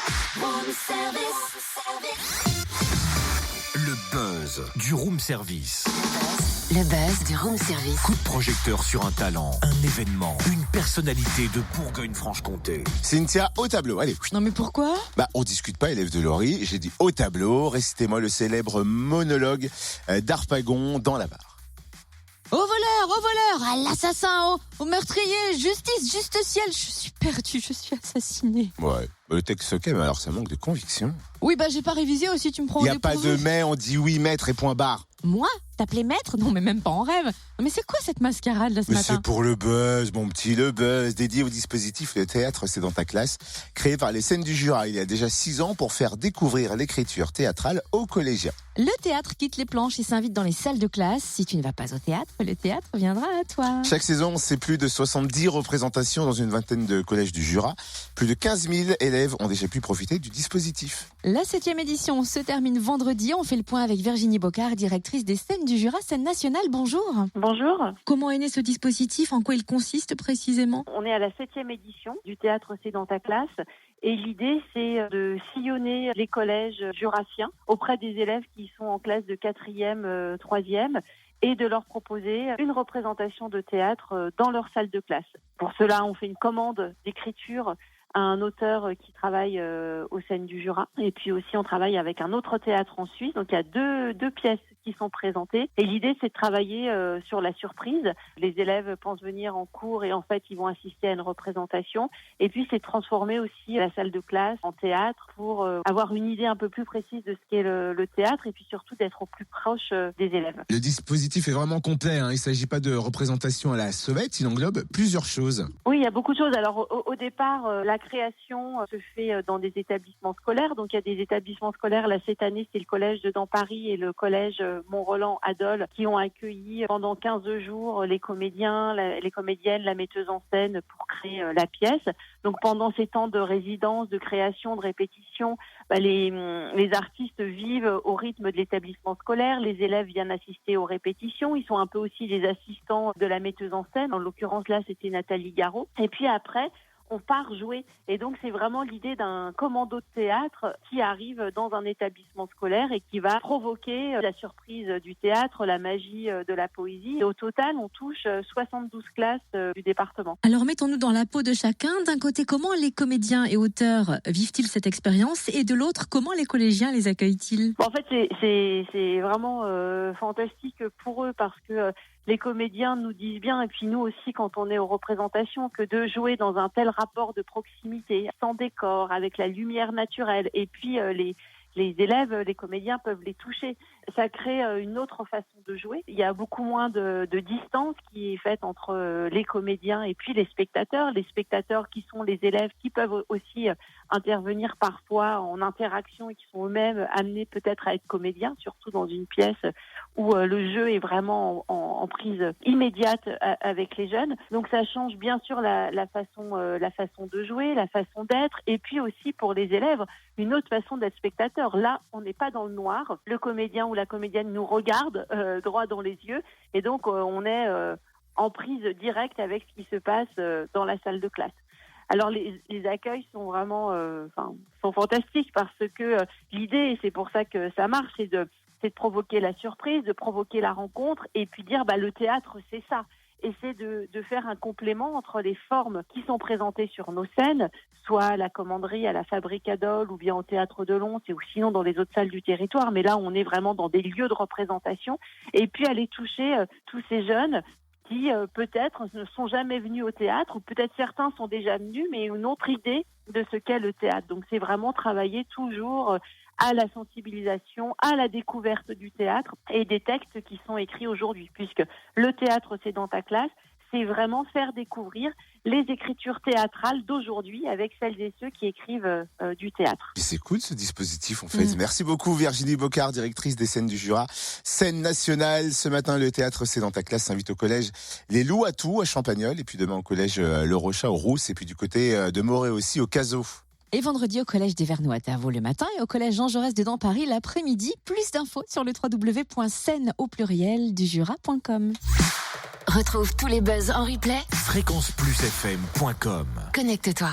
Room service. Le buzz du room service. Le buzz du room service. Coup de projecteur sur un talent, un événement, une personnalité de Bourgogne-Franche-Comté. Cynthia, au tableau, allez. Non mais pourquoi ? On discute pas, élève de Laurie. J'ai dit au tableau, récitez-moi le célèbre monologue d'Harpagon dans la barre. Au voleur, à l'assassin, au meurtrier, justice, juste ciel, je suis perdue, je suis assassinée. Ouais, le texte ok, mais alors ça manque de conviction. Oui, j'ai pas révisé aussi, tu me prends Il au n'y a pas dépourvu. de mais, on dit oui, maître et point barre. Moi ? T'appelais maître ? Non mais même pas en rêve. Non mais c'est quoi cette mascarade là ce Mais matin ? c'est pour le buzz, mon petit, le buzz, dédié au dispositif Le Théâtre, c'est dans ta classe, créé par les Scènes du Jura il y a déjà 6 ans pour faire découvrir l'écriture théâtrale aux collégiens. Le théâtre quitte les planches et s'invite dans les salles de classe. Si tu ne vas pas au théâtre, le théâtre viendra à toi. Chaque saison, c'est plus de 70 représentations dans une vingtaine de collèges du Jura. Plus de 15 000 élèves ont déjà pu profiter du dispositif. La 7e édition se termine vendredi. On fait le point avec Virginie Bocard, directrice des Scènes du Jura, scène nationale. Bonjour. Bonjour, Comment est né ce dispositif ? En quoi il consiste précisément ? on est à la 7e édition du Théâtre C'est dans ta classe et l'idée c'est de sillonner les collèges jurassiens auprès des élèves qui sont en classe de 4e, 3e et de leur proposer une représentation de théâtre dans leur salle de classe. Pour cela, on fait une commande d'écriture à un auteur qui travaille aux Scènes du Jura. Et puis aussi, on travaille avec un autre théâtre en Suisse. Donc, il y a deux pièces qui sont présentées. Et l'idée, c'est de travailler sur la surprise. Les élèves pensent venir en cours et en fait, ils vont assister à une représentation. Et puis, c'est de transformer aussi la salle de classe en théâtre pour avoir une idée un peu plus précise de ce qu'est le théâtre et puis surtout d'être au plus proche des élèves. Le dispositif est vraiment complet, hein. Il ne s'agit pas de représentation à la sauvette, il englobe plusieurs choses. Oui, il y a beaucoup de choses. Alors, au départ, la création se fait dans des établissements scolaires. Donc, il y a des établissements scolaires. Là, cette année, c'est le collège de Paris et le collège Mont-Roland à Dole qui ont accueilli pendant 15 jours les comédiens, les comédiennes, la metteuse en scène pour créer la pièce. Donc, pendant ces temps de résidence, de création, de répétition, les artistes vivent au rythme de l'établissement scolaire. Les élèves viennent assister aux répétitions. Ils sont un peu aussi les assistants de la metteuse en scène. En l'occurrence, là, c'était Nathalie Garot. Et puis après, on part jouer. Et donc, c'est vraiment l'idée d'un commando de théâtre qui arrive dans un établissement scolaire et qui va provoquer la surprise du théâtre, la magie de la poésie. Et au total, on touche 72 classes du département. Alors mettons-nous dans la peau de chacun. D'un côté, comment les comédiens et auteurs vivent-ils cette expérience ? Et de l'autre, comment les collégiens les accueillent-ils ? En fait, c'est vraiment fantastique pour eux parce que les comédiens nous disent bien, et puis nous aussi quand on est aux représentations, que de jouer dans un tel rapport de proximité, sans décor, avec la lumière naturelle, et puis les élèves, les comédiens peuvent les toucher. Ça crée une autre façon de jouer. Il y a beaucoup moins de distance qui est faite entre les comédiens et puis les spectateurs. Les spectateurs qui sont les élèves qui peuvent aussi intervenir parfois en interaction et qui sont eux-mêmes amenés peut-être à être comédiens, surtout dans une pièce où le jeu est vraiment en prise immédiate avec les jeunes. Donc ça change bien sûr la façon de jouer, la façon d'être, et puis aussi pour les élèves, une autre façon d'être spectateur. Là, on n'est pas dans le noir. Le comédien ou la comédienne nous regarde droit dans les yeux, et donc on est en prise directe avec ce qui se passe dans la salle de classe. Alors les accueils sont vraiment sont fantastiques parce que l'idée, et c'est pour ça que ça marche, c'est de provoquer la surprise, de provoquer la rencontre et puis dire le théâtre c'est ça. Et c'est de faire un complément entre les formes qui sont présentées sur nos scènes, soit à la commanderie, à la Fabrique à Dole ou bien au Théâtre de Lons ou sinon dans les autres salles du territoire. Mais là, on est vraiment dans des lieux de représentation. Et puis aller toucher tous ces jeunes qui peut-être ne sont jamais venus au théâtre, ou peut-être certains sont déjà venus, mais une autre idée de ce qu'est le théâtre. Donc c'est vraiment travailler toujours à la sensibilisation, à la découverte du théâtre et des textes qui sont écrits aujourd'hui, puisque le théâtre c'est dans ta classe, c'est vraiment faire découvrir les écritures théâtrales d'aujourd'hui avec celles et ceux qui écrivent du théâtre. C'est cool ce dispositif en fait. Merci beaucoup Virginie Bocard, directrice des Scènes du Jura. Scène nationale, ce matin le théâtre c'est dans ta classe s'invite au collège Les Louatou à Champagnole, et puis demain au collège Le Rochat au Rousse, et puis du côté de Morée aussi au Cazaux. Et vendredi au collège des Vernoux à Tavaux le matin et au collège Jean Jaurès de Paris l'après-midi. Plus d'infos sur le www.scène au pluriel du jura.com. Retrouve tous les buzz en replay. fréquenceplusfm.com. Connecte-toi.